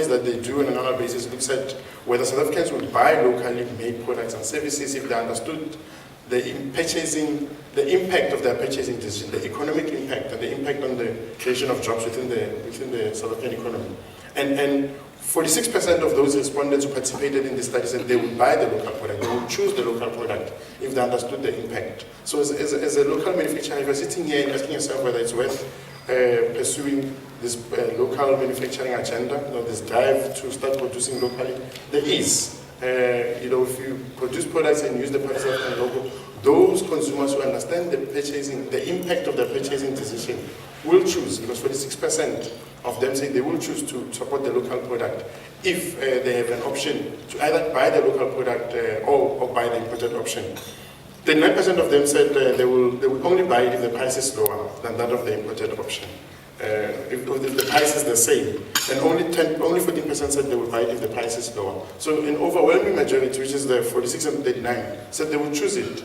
studies that they do on an annual basis looks at whether South Africans would buy locally made products and services if they understood the impact of their purchasing decision, the economic impact, and the impact on the creation of jobs within the South African economy. And 46% of those respondents who participated in the study said they would buy the local product, they would choose the local product if they understood the impact. So as a local manufacturer, if you're sitting here and asking yourself whether it's worth pursuing this local manufacturing agenda, this drive to start producing locally, there is. If you produce products and use the South African logo, those consumers who understand the impact of their purchasing decision will choose, because 46% of them say they will choose to support the local product if they have an option to either buy the local product or buy the imported option. 9% of them said they will only buy it if the price is lower than that of the imported option. If the price is the same, and only 14% said they will buy it if the price is lower. So an overwhelming majority, which is the 46 and 39, said they will choose it,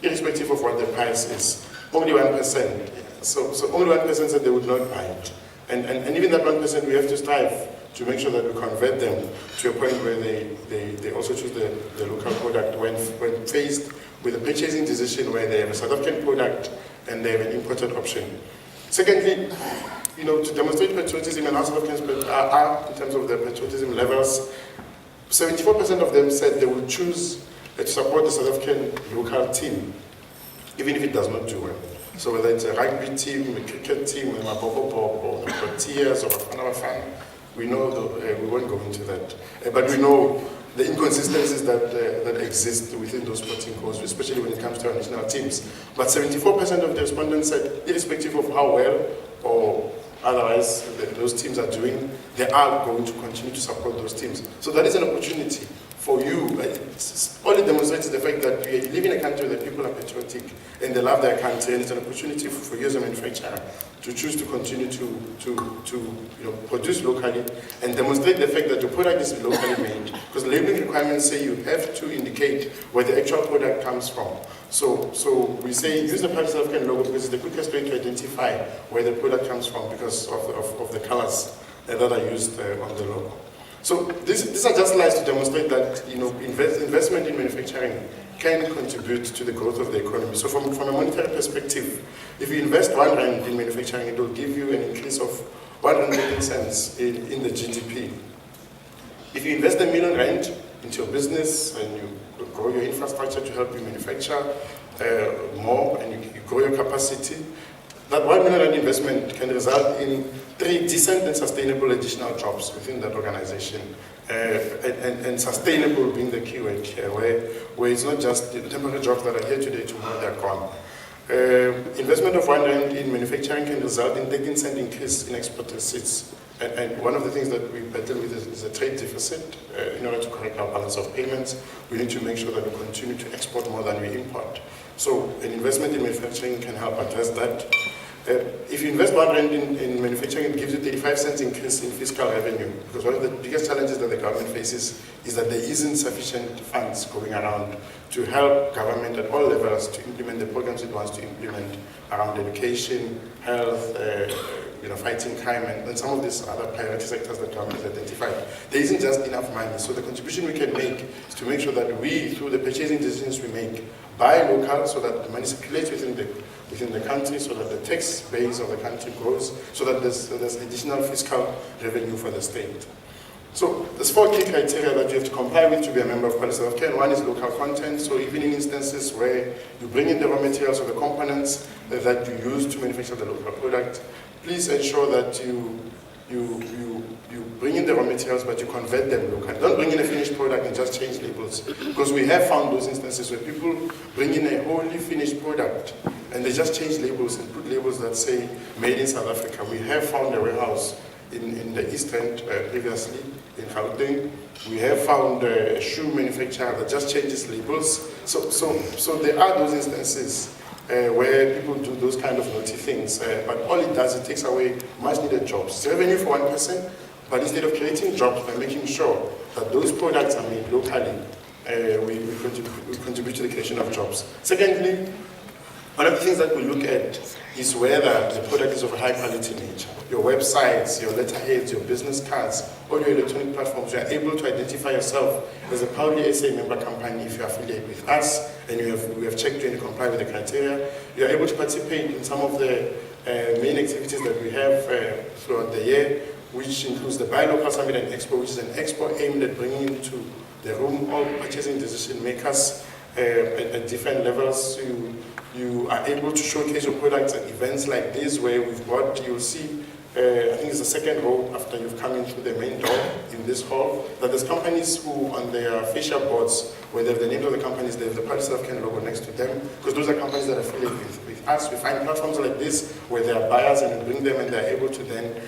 irrespective of what the price is. Only 1%. So only 1% said they would not buy it. And even that 1%, we have to strive to make sure that we convert them to a point where they also choose the local product when faced with a purchasing decision where they have a South African product and they have an imported option. Secondly, to demonstrate patriotism and how South Africans are in terms of their patriotism levels, 74% of them said they will choose to support the South African local team, even if it does not do well. So whether it's a rugby team, a cricket team, a Mabobo or Proteas or Bafana Bafana, we know we won't go into that. But we know the inconsistencies that exist within those sporting codes, especially when it comes to our national teams. But 74% of the respondents said, irrespective of how well or otherwise those teams are doing, they are going to continue to support those teams. So that is an opportunity for you. All it demonstrates the fact that you live in a country where the people are patriotic and they love their country, and it's an opportunity for you as a manufacturer to choose to continue to produce locally and demonstrate the fact that your product is locally made. Because labeling requirements say you have to indicate where the actual product comes from. So we say use the South African logo because it's the quickest way to identify where the product comes from because of the colors that are used on the logo. So these are just slides to demonstrate that investment in manufacturing can contribute to the growth of the economy. So from a monetary perspective, if you invest 1 rand in manufacturing, it will give you an increase of 118 cents in the GDP. If you invest 1 million rand into your business and you grow your infrastructure to help you manufacture more and you grow your capacity, that 1 million rand investment can result in 3 decent and sustainable additional jobs within that organization. And sustainable being the key word here, where it's not just the temporary jobs that are here today, tomorrow they're gone. Investment of 1 rand in manufacturing can result in 13% increase in export receipts. And one of the things that we battle with is a trade deficit. In order to correct our balance of payments, we need to make sure that we continue to export more than we import. So an investment in manufacturing can help address that. If you invest 1 rand in manufacturing, it gives you 35 cents increase in fiscal revenue. Because one of the biggest challenges that the government faces is that there isn't sufficient funds going around to help government at all levels to implement the programs it wants to implement around education, health, fighting crime, and some of these other priority sectors that government has identified. There isn't just enough money. So the contribution we can make is to make sure that we, through the purchasing decisions we make, buy local so that the money circulates within the country, so that the tax base of the country grows, so that there's additional fiscal revenue for the state. So there's 4 key criteria that you have to comply with to be a member of Quality South Africa. One is local content. So even in instances where you bring in the raw materials or the components that you use to manufacture the local product, please ensure that you bring in the raw materials, but you convert them locally. Don't bring in a finished product and just change labels. Because we have found those instances where people bring in a wholly finished product and they just change labels and put labels that say made in South Africa. We have found a warehouse in the East End previously, in Gauteng. We have found a shoe manufacturer that just changes labels. So there are those instances where people do those kind of naughty things, but all it does, it takes away much needed jobs. It's revenue for one person, but instead of creating jobs by making sure that those products are made locally, we contribute to the creation of jobs. Secondly, One of the things that we look at is whether the product is of a high quality nature. Your websites, your letterheads, your business cards, all your electronic platforms, you are able to identify yourself as a proudly SA member company if you are affiliated with us and we have checked you and you comply with the criteria. You are able to participate in some of the main activities that we have throughout the year, which includes the Buy Local Summit and Expo, which is an expo aimed at bringing into the room all purchasing decision makers at different levels. You are able to showcase your products at events like this, where we've got, you'll see, I think it's the second row after you've come in through the main door in this hall, that there's companies who on their facial boards, where they have the names of the companies, they have the Policy of Ken logo next to them, because those are companies that are affiliated with us. We find platforms like this where there are buyers and we bring them and they're able to then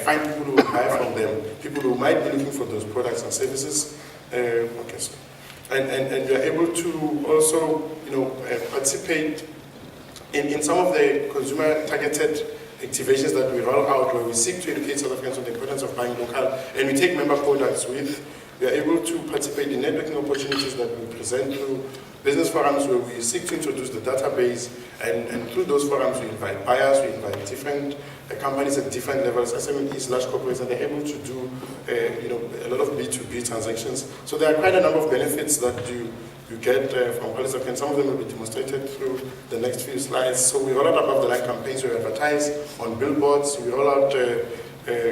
find people who will buy from them, people who might be looking for those products and services. And you're able to also, participate in some of the consumer-targeted activations that we roll out, where we seek to educate South Africans on the importance of buying local, and we take member products with. We are able to participate in networking opportunities that we present through business forums, where we seek to introduce the database, and through those forums we invite buyers, we invite different companies at different levels, SMEs, large corporates, and they're able to do a lot of B2B transactions. So there are quite a number of benefits that you get from Policy of Ken. Some of them will be demonstrated through the next few slides. So we roll out above the line campaigns, we advertise on billboards, we roll out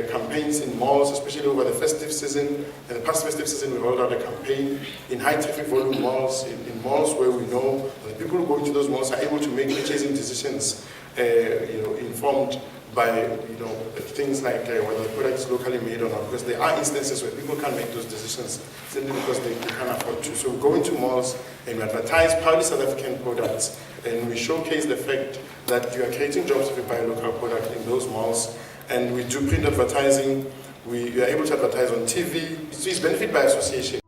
campaigns in malls, especially over the festive season. In the past festive season, we rolled out a campaign in high traffic volume malls, in malls where we know that people who go into those malls are able to make purchasing decisions, informed by things like whether the product is locally made or not, because there are instances where people can't make those decisions simply because they can't afford to. So we go into malls and we advertise proudly South African products, and we showcase the fact that you are creating jobs if you buy a local product in those malls. And we do print advertising. We are able to advertise on TV. So it's benefit by association.